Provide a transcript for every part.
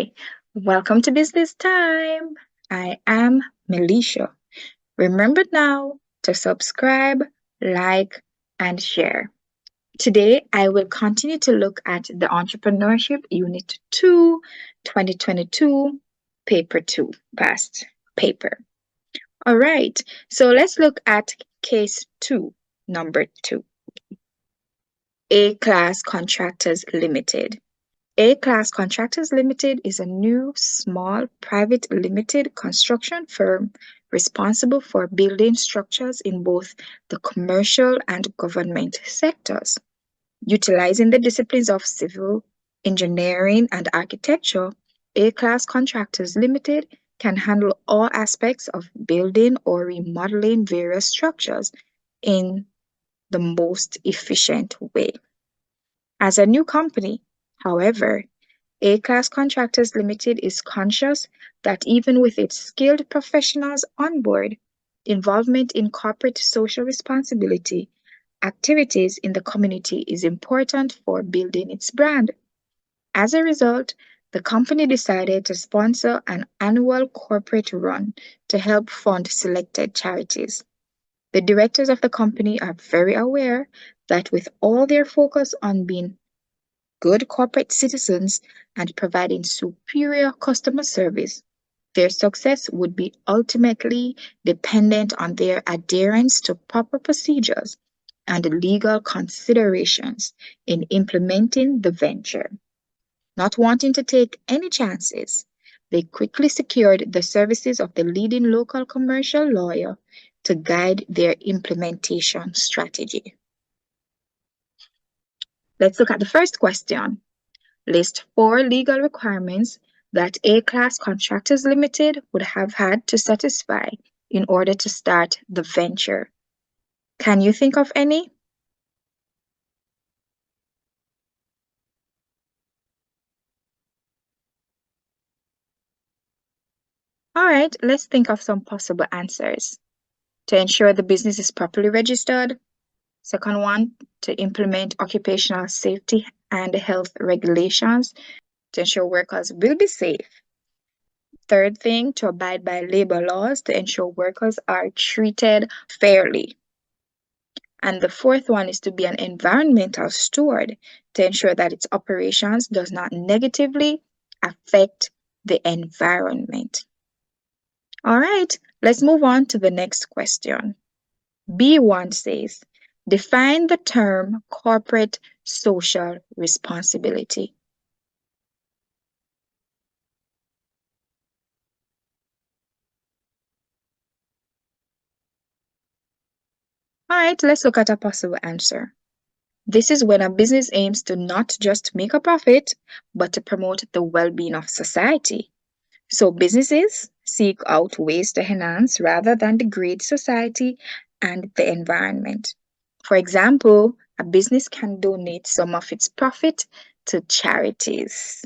Hi, welcome to Business Time. I am Melisha. Remember now to subscribe, like, and share. Today, I will continue to look at the Entrepreneurship Unit 2, 2022, Paper 2, past paper. All right, so let's look at Case 2, number 2. A-Class Contractors Limited. A-Class Contractors Limited is a new, small, private limited construction firm responsible for building structures in both the commercial and government sectors. Utilizing the disciplines of civil, engineering, and architecture, A-Class Contractors Limited can handle all aspects of building or remodeling various structures in the most efficient way. As a new company, however, A-Class Contractors Limited is conscious that even with its skilled professionals on board, involvement in corporate social responsibility activities in the community is important for building its brand. As a result, the company decided to sponsor an annual corporate run to help fund selected charities. The directors of the company are very aware that with all their focus on being good corporate citizens and providing superior customer service, their success would be ultimately dependent on their adherence to proper procedures and legal considerations in implementing the venture. Not wanting to take any chances, they quickly secured the services of the leading local commercial lawyer to guide their implementation strategy. Let's look at the first question. List 4 legal requirements that A-Class Contractors Limited would have had to satisfy in order to start the venture. Can you think of any? All right, let's think of some possible answers. To ensure the business is properly registered. Second one, to implement occupational safety and health regulations to ensure workers will be safe. Third thing, to abide by labor laws to ensure workers are treated fairly. And the fourth one is to be an environmental steward to ensure that its operations does not negatively affect the environment. All right, let's move on to the next question. B1 says, define the term corporate social responsibility. All right, let's look at a possible answer. This is when a business aims to not just make a profit, but to promote the well-being of society. So businesses seek out ways to enhance rather than degrade society and the environment. For example, a business can donate some of its profit to charities.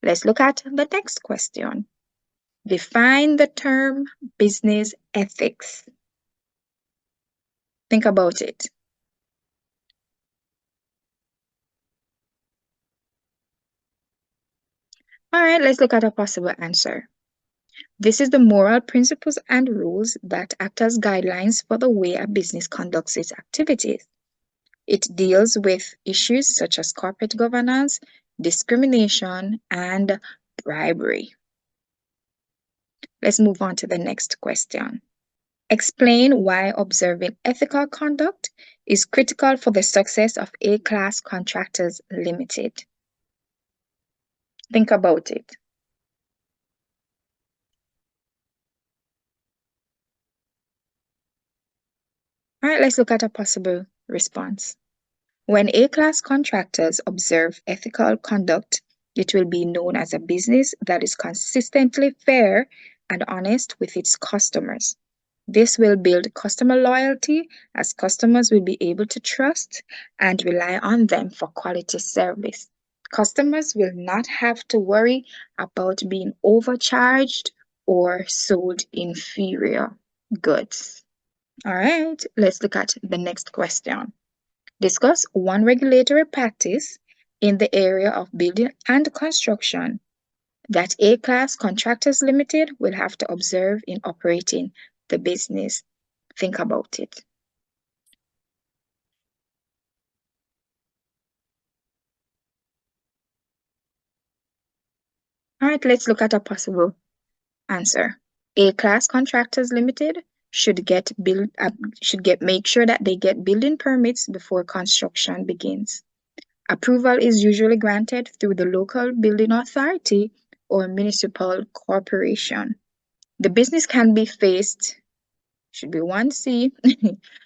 Let's look at the next question. Define the term business ethics. Think about it. All right, let's look at a possible answer. This is the moral principles and rules that act as guidelines for the way a business conducts its activities. It deals with issues such as corporate governance, discrimination, and bribery. Let's move on to the next question. Explain why observing ethical conduct is critical for the success of A-Class Contractors Limited. Think about it. All right, let's look at a possible response. When A-Class contractors observe ethical conduct, it will be known as a business that is consistently fair and honest with its customers. This will build customer loyalty as customers will be able to trust and rely on them for quality service. Customers will not have to worry about being overcharged or sold inferior goods. All right, let's look at the next question. Discuss one regulatory practice in the area of building and construction that A-class contractors limited will have to observe in operating the business. Think about it. All right, let's look at a possible answer. A-class contractors limited should make sure that they get building permits before construction begins. Approval is usually granted through the local building authority or municipal corporation. The business can be faced, should be 1C,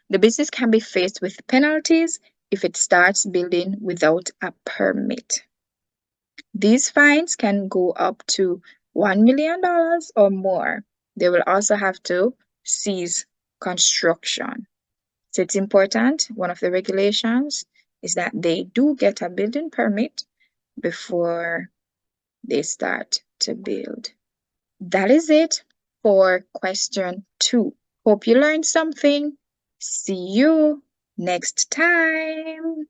the business can be faced with penalties if it starts building without a permit. These fines can go up to $1 million or more. They will also have to cease construction. So it's important, one of the regulations is that they do get a building permit before they start to build. That is it for question 2. Hope you learned something. See you next time.